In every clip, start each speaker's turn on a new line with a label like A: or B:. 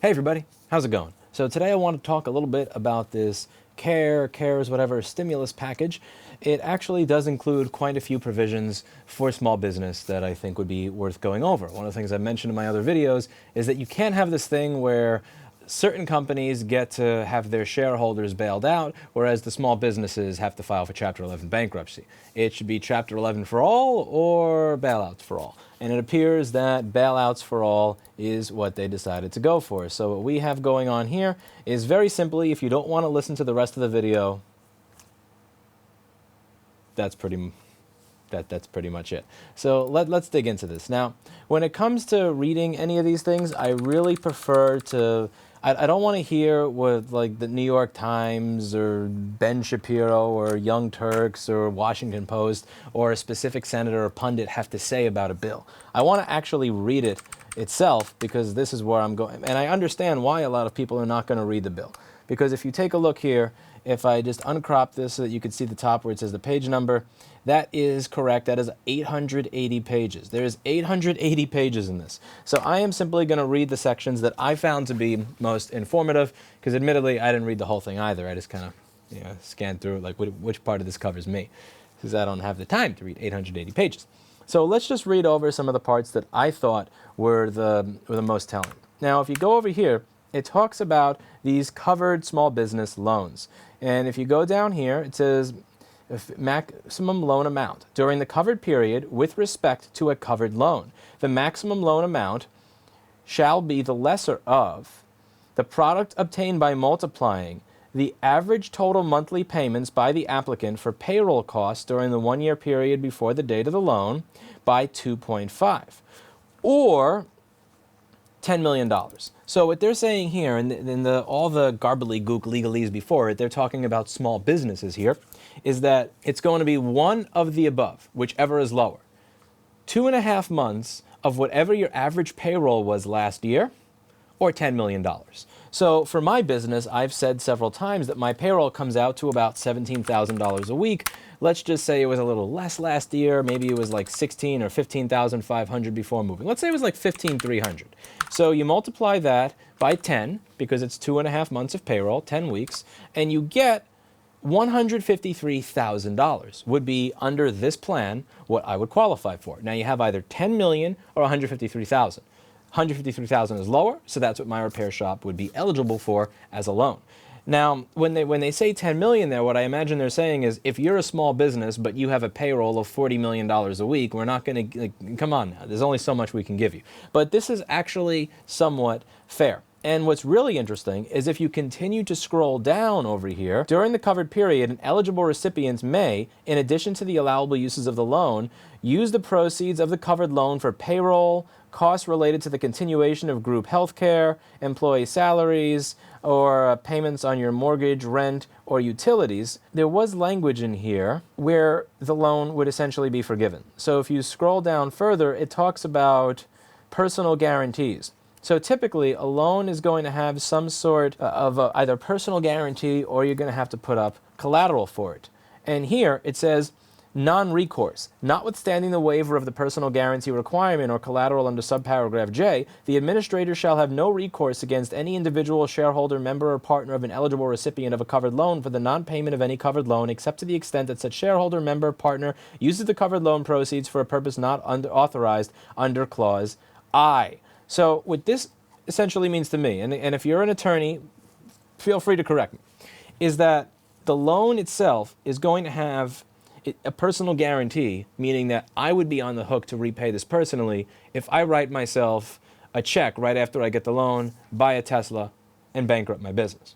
A: Hey everybody, how's it going? So today I want to talk a little bit about this CARES, whatever, stimulus package. It actually does include quite a few provisions for small business that I think would be worth going over. One of the things I mentioned in my other videos is that you can't have this thing where certain companies get to have their shareholders bailed out, whereas the small businesses have to file for Chapter 11 bankruptcy. It should be Chapter 11 for all or bailouts for all. And it appears that bailouts for all is what they decided to go for. So what we have going on here is very simply, if you don't want to listen to the rest of the video, that's pretty much it. So let's dig into this. Now, when it comes to reading any of these things, I really prefer to, I don't want to hear what like the New York Times or Ben Shapiro or Young Turks or Washington Post or a specific senator or pundit have to say about a bill. I want to actually read it itself, because this is where I'm going. And I understand why a lot of people are not going to read the bill. Because if you take a look here, if I just uncrop this so that you can see the top where it says the page number, that is correct. That is 880 pages. There is 880 pages in this. So I am simply going to read the sections that I found to be most informative, because admittedly, I didn't read the whole thing either. I just kind of scanned through like which part of this covers me, because I don't have the time to read 880 pages. So let's just read over some of the parts that I thought were the most telling. Now, if you go over here, it talks about these covered small business loans. And if you go down here, it says maximum loan amount during the covered period with respect to a covered loan. The maximum loan amount shall be the lesser of the product obtained by multiplying the average total monthly payments by the applicant for payroll costs during the 1 year period before the date of the loan by 2.5, or $10 million. So what they're saying here, and all the gobbledygook legalese before it, they're talking about small businesses here, is that it's going to be one of the above, whichever is lower. 2.5 months of whatever your average payroll was last year, or $10 million. So for my business, I've said several times that my payroll comes out to about $17,000 a week. Let's just say it was a little less last year. Maybe it was like $16,000 or $15,500 before moving. Let's say it was like $15,300. So you multiply that by 10, because it's 2.5 months of payroll, 10 weeks, and you get $153,000 would be, under this plan, what I would qualify for. Now you have either 10 million or 153,000. 153,000 is lower, so that's what my repair shop would be eligible for as a loan. Now, when they say 10 million there, what I imagine they're saying is, if you're a small business but you have a payroll of $40 million a week, we're not going to, come on now, there's only so much we can give you. But this is actually somewhat fair. And what's really interesting is if you continue to scroll down over here, during the covered period, an eligible recipient may, in addition to the allowable uses of the loan, use the proceeds of the covered loan for payroll, costs related to the continuation of group health care, employee salaries, or payments on your mortgage, rent, or utilities. There was language in here where the loan would essentially be forgiven. So if you scroll down further, it talks about personal guarantees. So typically, a loan is going to have some sort of either personal guarantee, or you're going to have to put up collateral for it. And here it says non-recourse. Notwithstanding the waiver of the personal guarantee requirement or collateral under subparagraph J, the administrator shall have no recourse against any individual shareholder, member, or partner of an eligible recipient of a covered loan for the non-payment of any covered loan, except to the extent that such shareholder, member, partner uses the covered loan proceeds for a purpose not authorized under Clause I. So what this essentially means to me, and if you're an attorney, feel free to correct me, is that the loan itself is going to have a personal guarantee, meaning that I would be on the hook to repay this personally if I write myself a check right after I get the loan, buy a Tesla, and bankrupt my business.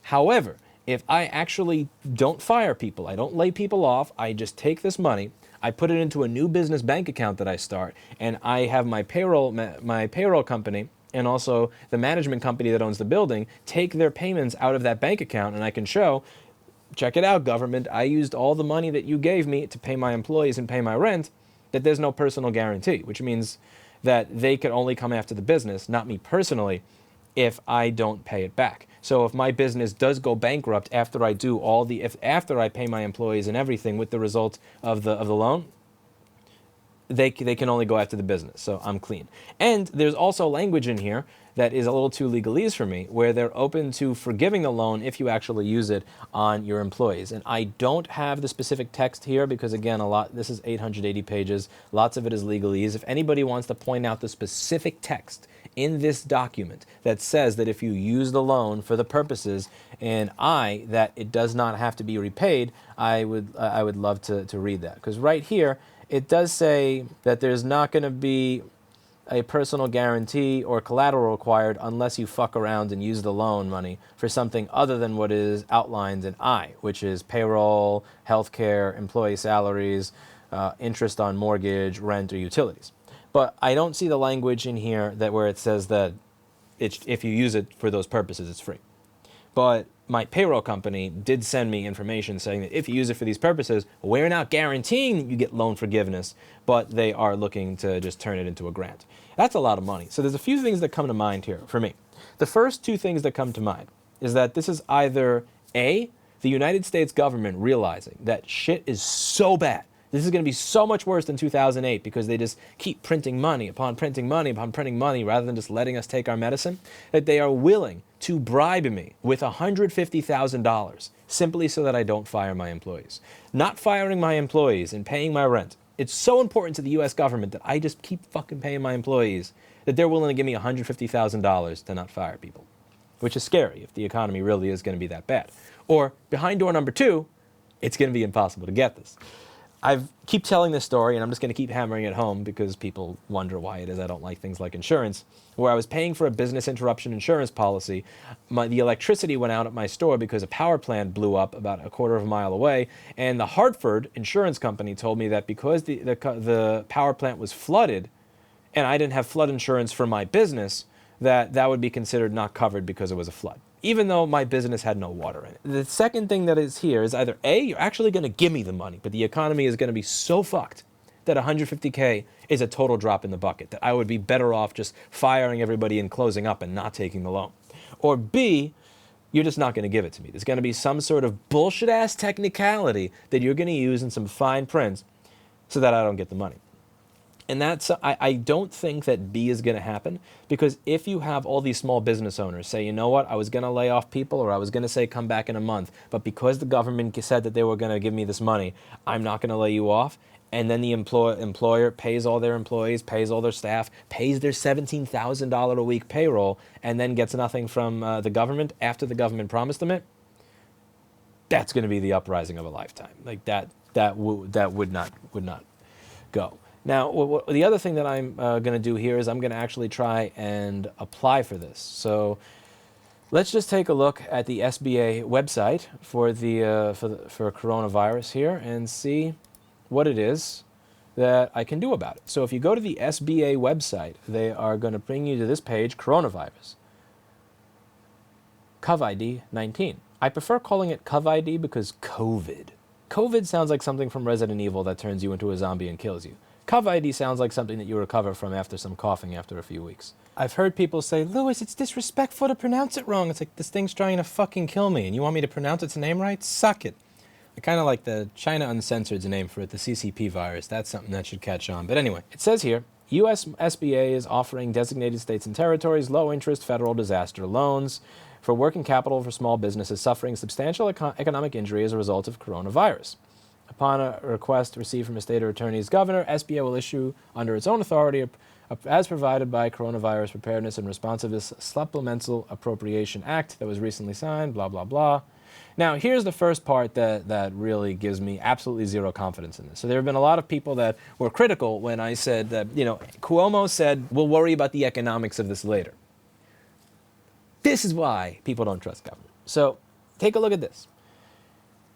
A: However, if I actually don't fire people, I don't lay people off, I just take this money, I put it into a new business bank account that I start, and I have my payroll company and also the management company that owns the building take their payments out of that bank account, and I can show, check it out, government, I used all the money that you gave me to pay my employees and pay my rent, that there's no personal guarantee, which means that they could only come after the business, not me personally, if I don't pay it back. So if my business does go bankrupt after I do after I pay my employees and everything with the result of the loan, they can only go after the business. So I'm clean. And there's also language in here that is a little too legalese for me, where they're open to forgiving the loan if you actually use it on your employees. And I don't have the specific text here because, again, this is 880 pages. Lots of it is legalese. If anybody wants to point out the specific text in this document that says that if you use the loan for the purposes that it does not have to be repaid, I would love to read that. Because right here, it does say that there's not going to be a personal guarantee or collateral required unless you fuck around and use the loan money for something other than what is outlined in I, which is payroll, healthcare, employee salaries, interest on mortgage, rent, or utilities. But I don't see the language in here where it says that if you use it for those purposes, it's free. But my payroll company did send me information saying that if you use it for these purposes, we're not guaranteeing that you get loan forgiveness, but they are looking to just turn it into a grant. That's a lot of money. So there's a few things that come to mind here for me. The first two things that come to mind is that this is either A, the United States government realizing that shit is so bad, this is going to be so much worse than 2008 because they just keep printing money upon printing money upon printing money rather than just letting us take our medicine, that they are willing to bribe me with $150,000 simply so that I don't fire my employees. Not firing my employees and paying my rent. It's so important to the U.S. government that I just keep fucking paying my employees that they're willing to give me $150,000 to not fire people, which is scary if the economy really is going to be that bad. Or behind door number two, it's going to be impossible to get this. I keep telling this story, and I'm just going to keep hammering it home because people wonder why it is I don't like things like insurance, where I was paying for a business interruption insurance policy. The electricity went out at my store because a power plant blew up about a quarter of a mile away, and the Hartford insurance company told me that because the power plant was flooded and I didn't have flood insurance for my business, that would be considered not covered because it was a flood, even though my business had no water in it. The second thing that is here is either A, you're actually going to give me the money, but the economy is going to be so fucked that $150K is a total drop in the bucket, that I would be better off just firing everybody and closing up and not taking the loan. Or B, you're just not going to give it to me. There's going to be some sort of bullshit-ass technicality that you're going to use in some fine print so that I don't get the money. And I don't think that B is going to happen, because if you have all these small business owners say, you know what, I was going to lay off people, or I was going to say come back in a month, but because the government said that they were going to give me this money, I'm not going to lay you off. And then the employer pays all their employees, pays all their staff, pays their $17,000 a week payroll, and then gets nothing from the government after the government promised them it. That's going to be the uprising of a lifetime. Like that would not go. Now, the other thing that I'm going to do here is I'm going to actually try and apply for this. So let's just take a look at the SBA website for coronavirus here and see what it is that I can do about it. So if you go to the SBA website, they are going to bring you to this page, coronavirus, COVID 19. I prefer calling it COVID because COVID sounds like something from Resident Evil that turns you into a zombie and kills you. COVID sounds like something that you recover from after some coughing after a few weeks. I've heard people say, Louis, it's disrespectful to pronounce it wrong. It's like, this thing's trying to fucking kill me, and you want me to pronounce its name right? Suck it. I kind of like the China Uncensored's name for it, the CCP virus. That's something that should catch on. But anyway, it says here, U.S. SBA is offering designated states and territories low-interest federal disaster loans for working capital for small businesses suffering substantial economic injury as a result of coronavirus. Upon a request received from a state or attorney's governor, SBA will issue, under its own authority, as provided by Coronavirus Preparedness and Responsiveness Supplemental Appropriation Act that was recently signed, blah, blah, blah. Now, here's the first part that really gives me absolutely zero confidence in this. So there have been a lot of people that were critical when I said that, Cuomo said, we'll worry about the economics of this later. This is why people don't trust government. So take a look at this.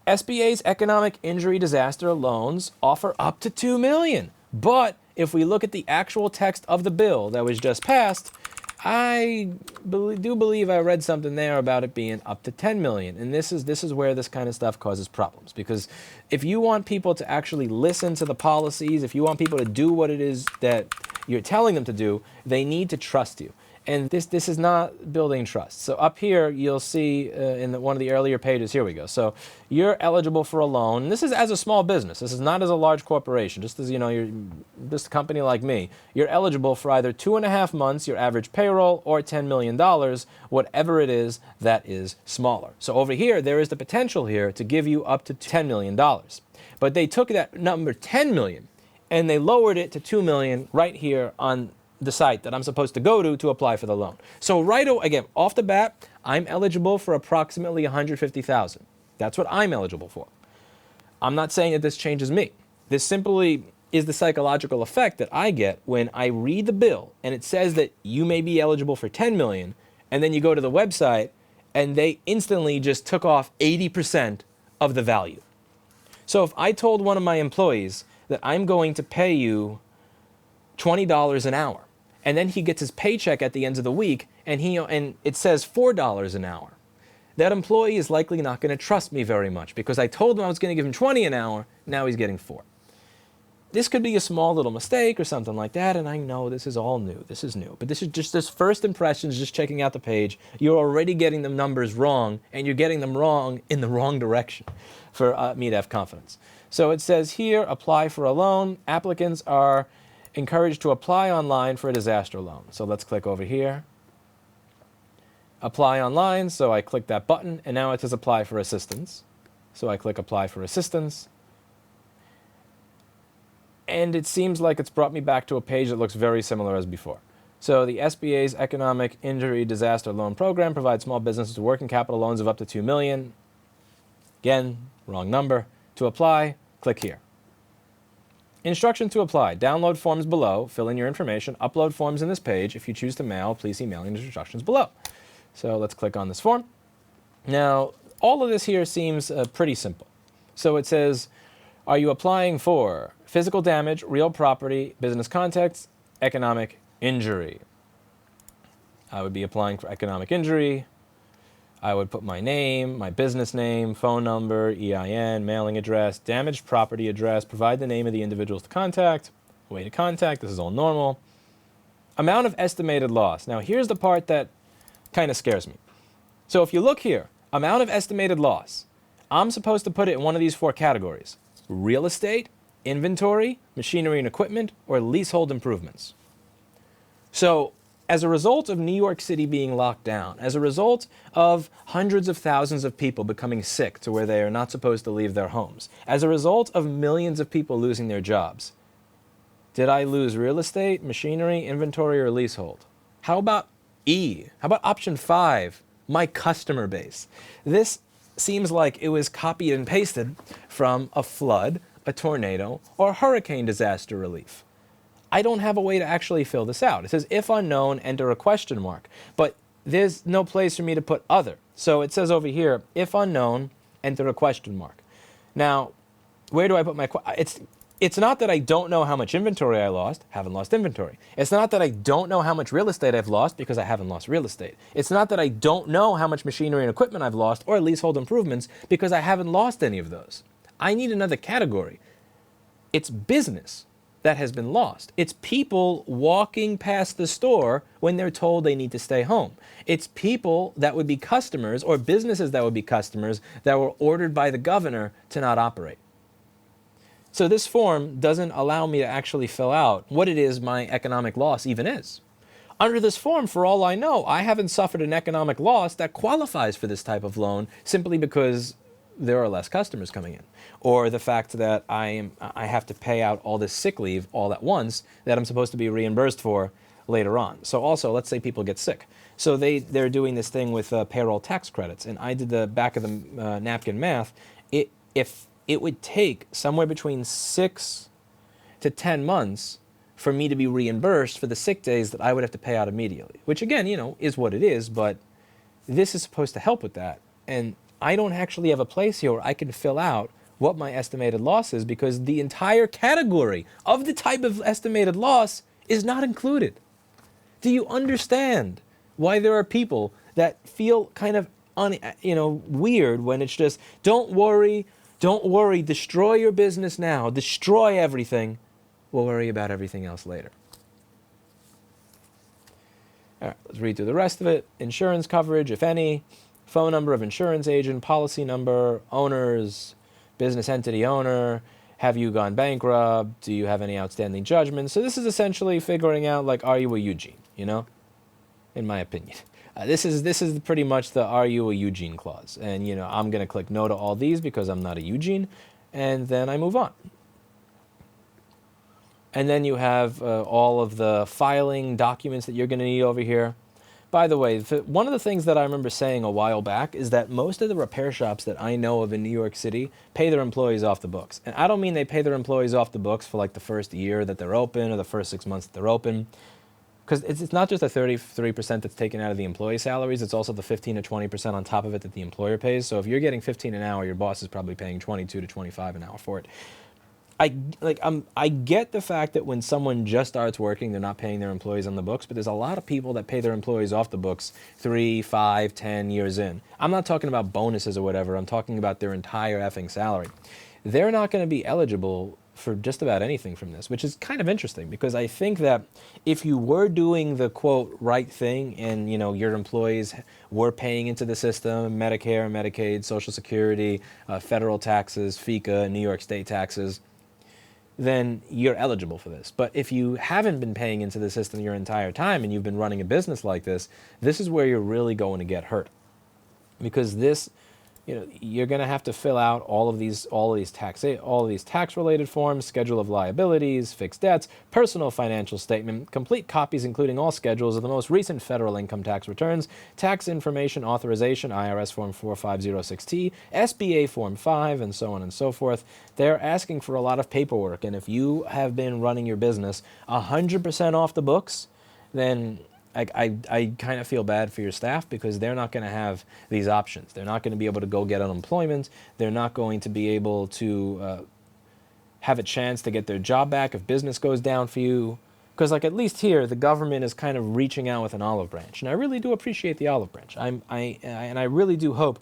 A: SBA's economic injury disaster loans offer up to $2 million. But if we look at the actual text of the bill that was just passed, I do believe I read something there about it being up to $10 million. And this is where this kind of stuff causes problems. Because if you want people to actually listen to the policies, if you want people to do what it is that you're telling them to do, they need to trust you. And this is not building trust. So up here, you'll see in one of the earlier pages, here we go. So you're eligible for a loan. This is as a small business. This is not as a large corporation. Just as, you're just a company like me. You're eligible for either 2.5 months, your average payroll, or $10 million, whatever it is that is smaller. So over here, there is the potential here to give you up to $10 million. But they took that number 10 million and they lowered it to 2 million right here on the site that I'm supposed to go to apply for the loan. So again, off the bat, I'm eligible for approximately 150,000. That's what I'm eligible for. I'm not saying that this changes me. This simply is the psychological effect that I get when I read the bill and it says that you may be eligible for 10 million, and then you go to the website and they instantly just took off 80% of the value. So if I told one of my employees that I'm going to pay you $20 an hour, and then he gets his paycheck at the end of the week, and it says $4 an hour, that employee is likely not going to trust me very much because I told him I was going to give him 20 an hour, now he's getting 4. This could be a small little mistake or something like that, and I know this is all new. This is new. But this is just this first impressions, just checking out the page. You're already getting the numbers wrong, and you're getting them wrong in the wrong direction for me to have confidence. So it says here, apply for a loan. Applicants are encouraged to apply online for a disaster loan. So let's click over here. Apply online. So I click that button, and now it says apply for assistance. So I click apply for assistance. And it seems like it's brought me back to a page that looks very similar as before. So the SBA's Economic Injury Disaster Loan Program provides small businesses with working capital loans of up to $2 million. Again, wrong number. To apply, click here. Instruction to apply. Download forms below, fill in your information, upload forms in this page. If you choose to mail, please see mailing instructions below. So let's click on this form. Now, all of this here seems pretty simple. So it says, are you applying for physical damage, real property, business context, economic injury? I would be applying for economic injury. I would put my name, my business name, phone number, EIN, mailing address, damaged property address, provide the name of the individuals to contact, way to contact, this is all normal. Amount of estimated loss. Now here's the part that kind of scares me. So if you look here, amount of estimated loss, I'm supposed to put it in one of these 4 categories: real estate, inventory, machinery and equipment, or leasehold improvements. So as a result of New York City being locked down, as a result of hundreds of thousands of people becoming sick to where they are not supposed to leave their homes, as a result of millions of people losing their jobs, did I lose real estate, machinery, inventory, or leasehold? How about E? How about option 5, my customer base? This seems like it was copied and pasted from a flood, a tornado, or hurricane disaster relief. I don't have a way to actually fill this out. It says, if unknown, enter a question mark. But there's no place for me to put other. So it says over here, if unknown, enter a question mark. Now, where do I put my... It's not that I don't know how much inventory I lost, haven't lost inventory. It's not that I don't know how much real estate I've lost, because I haven't lost real estate. It's not that I don't know how much machinery and equipment I've lost, or leasehold improvements, because I haven't lost any of those. I need another category. It's business that has been lost. It's people walking past the store when they're told they need to stay home. It's people that would be customers, or businesses that would be customers, that were ordered by the governor to not operate. So this form doesn't allow me to actually fill out what it is my economic loss even is. Under this form, for all I know, I haven't suffered an economic loss that qualifies for this type of loan simply because there are less customers coming in, or the fact that I have to pay out all this sick leave all at once that I'm supposed to be reimbursed for later on. So also, let's say people get sick. So they're doing this thing with payroll tax credits, and I did the back of the napkin math. If it would take somewhere between 6 to 10 months for me to be reimbursed for the sick days that I would have to pay out immediately, which again, is what it is, but this is supposed to help with that. And I don't actually have a place here where I can fill out what my estimated loss is, because the entire category of the type of estimated loss is not included. Do you understand why there are people that feel kind of weird when it's just, don't worry, destroy your business now, destroy everything, we'll worry about everything else later. All right, let's read through the rest of it. Insurance coverage, if any, phone number of insurance agent, policy number, owners, business entity owner, have you gone bankrupt, do you have any outstanding judgments? So this is essentially figuring out, like, are you a Eugene, you know, in my opinion. This is pretty much the are you a Eugene clause. And, you know, I'm going to click no to all these because I'm not a Eugene, and then I move on. And then you have all of the filing documents that you're going to need over here. By the way, one of the things that I remember saying a while back is that most of the repair shops that I know of in New York City pay their employees off the books. And I don't mean they pay their employees off the books for like the first year that they're open or the first 6 months that they're open. Because it's not just the 33% that's taken out of the employee salaries, it's also the 15 to 20% on top of it that the employer pays. So if you're getting 15 an hour, your boss is probably paying 22 to 25 an hour for it. I get the fact that when someone just starts working, they're not paying their employees on the books, but there's a lot of people that pay their employees off the books 3, 5, 10 years in. I'm not talking about bonuses or whatever. I'm talking about their entire effing salary. They're not going to be eligible for just about anything from this, which is kind of interesting because I think that if you were doing the quote right thing and, you know, your employees were paying into the system, Medicare, Medicaid, Social Security, federal taxes, FICA, New York State taxes, then you're eligible for this. But if you haven't been paying into the system your entire time and you've been running a business like this, this is where you're really going to get hurt. Because this, you know, you're going to have to fill out all of these tax-related forms, schedule of liabilities, fixed debts, personal financial statement, complete copies including all schedules of the most recent federal income tax returns, tax information authorization, IRS Form 4506T, SBA Form 5, and so on and so forth. They're asking for a lot of paperwork, and if you have been running your business 100% off the books, then I kind of feel bad for your staff because they're not going to have these options. They're not going to be able to go get unemployment. They're not going to be able to have a chance to get their job back if business goes down for you. Because like at least here, the government is kind of reaching out with an olive branch. And I really do appreciate the olive branch. And I really do hope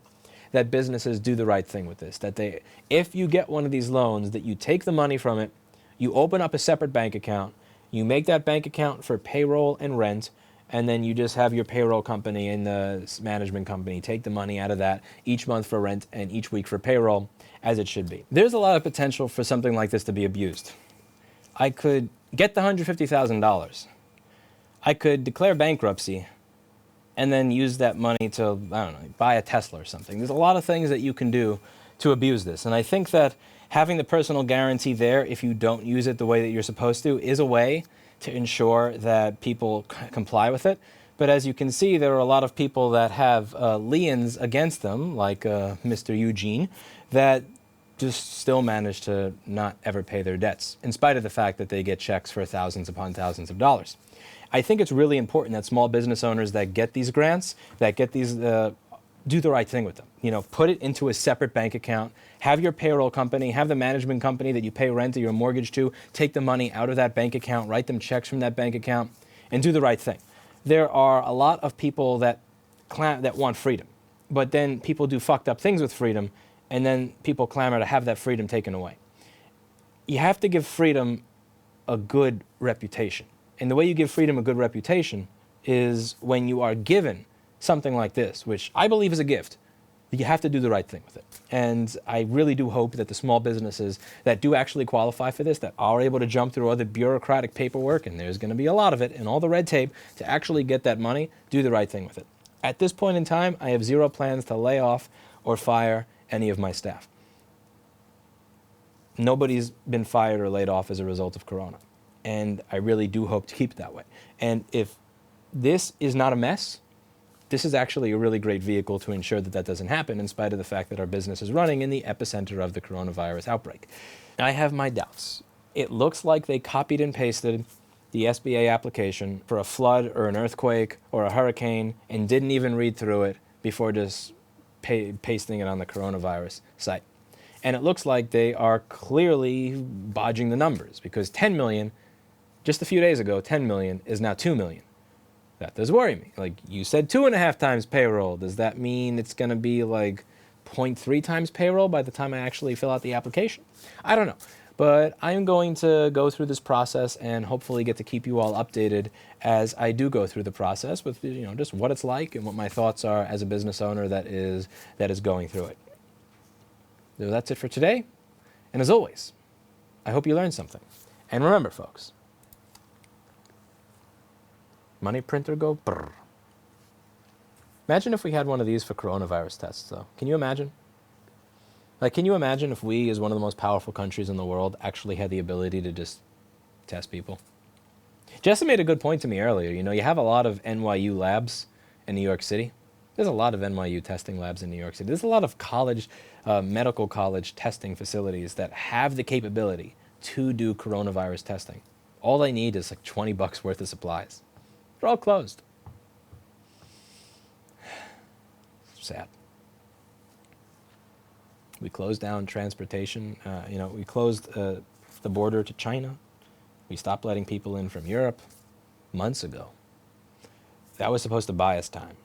A: that businesses do the right thing with this. That they, if you get one of these loans, that you take the money from it, you open up a separate bank account, you make that bank account for payroll and rent, and then you just have your payroll company and the management company take the money out of that each month for rent and each week for payroll, as it should be. There's a lot of potential for something like this to be abused. I could get the $150,000. I could declare bankruptcy and then use that money to, I don't know, buy a Tesla or something. There's a lot of things that you can do to abuse this. And I think that having the personal guarantee there, if you don't use it the way that you're supposed to, is a way to ensure that people comply with it. But as you can see, there are a lot of people that have liens against them, like Mr. Eugene, that just still manage to not ever pay their debts, in spite of the fact that they get checks for thousands upon thousands of dollars. I think it's really important that small business owners that get these grants, that get these, do the right thing with them. You know, put it into a separate bank account, have your payroll company, have the management company that you pay rent or your mortgage to, take the money out of that bank account, write them checks from that bank account, and do the right thing. There are a lot of people that want freedom, but then people do fucked up things with freedom, and then people clamor to have that freedom taken away. You have to give freedom a good reputation. And the way you give freedom a good reputation is when you are given something like this, which I believe is a gift. You have to do the right thing with it. And I really do hope that the small businesses that do actually qualify for this, that are able to jump through all the bureaucratic paperwork, and there's going to be a lot of it, and all the red tape to actually get that money, do the right thing with it. At this point in time, I have zero plans to lay off or fire any of my staff. Nobody's been fired or laid off as a result of Corona. And I really do hope to keep it that way. And if this is not a mess, this is actually a really great vehicle to ensure that that doesn't happen, in spite of the fact that our business is running in the epicenter of the coronavirus outbreak. I have my doubts. It looks like they copied and pasted the SBA application for a flood or an earthquake or a hurricane and didn't even read through it before just pasting it on the coronavirus site. And it looks like they are clearly bodging the numbers, because 10 million, just a few days ago, 10 million is now 2 million. That does worry me. Like, you said 2.5 times payroll. Does that mean it's going to be like 0.3 times payroll by the time I actually fill out the application? I don't know. But I'm going to go through this process and hopefully get to keep you all updated as I do go through the process with, just what it's like and what my thoughts are as a business owner that is going through it. So that's it for today. And as always, I hope you learned something. And remember, folks, money printer go brrr. Imagine if we had one of these for coronavirus tests, though. Can you imagine? Can you imagine if we, as one of the most powerful countries in the world, actually had the ability to just test people? Jessa made a good point to me earlier. You have a lot of NYU labs in New York City. There's a lot of NYU testing labs in New York City. There's a lot of medical college testing facilities that have the capability to do coronavirus testing. All they need is like $20 worth of supplies. They're all closed. Sad. We closed down transportation. We closed the border to China. We stopped letting people in from Europe months ago. That was supposed to buy us time.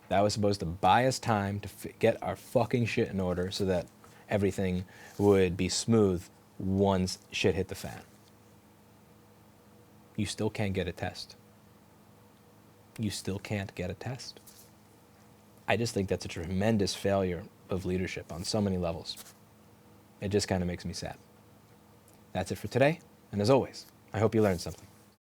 A: That was supposed to buy us time to get our fucking shit in order so that everything would be smooth once shit hit the fan. You still can't get a test. You still can't get a test. I just think that's a tremendous failure of leadership on so many levels. It just kind of makes me sad. That's it for today, and as always, I hope you learned something.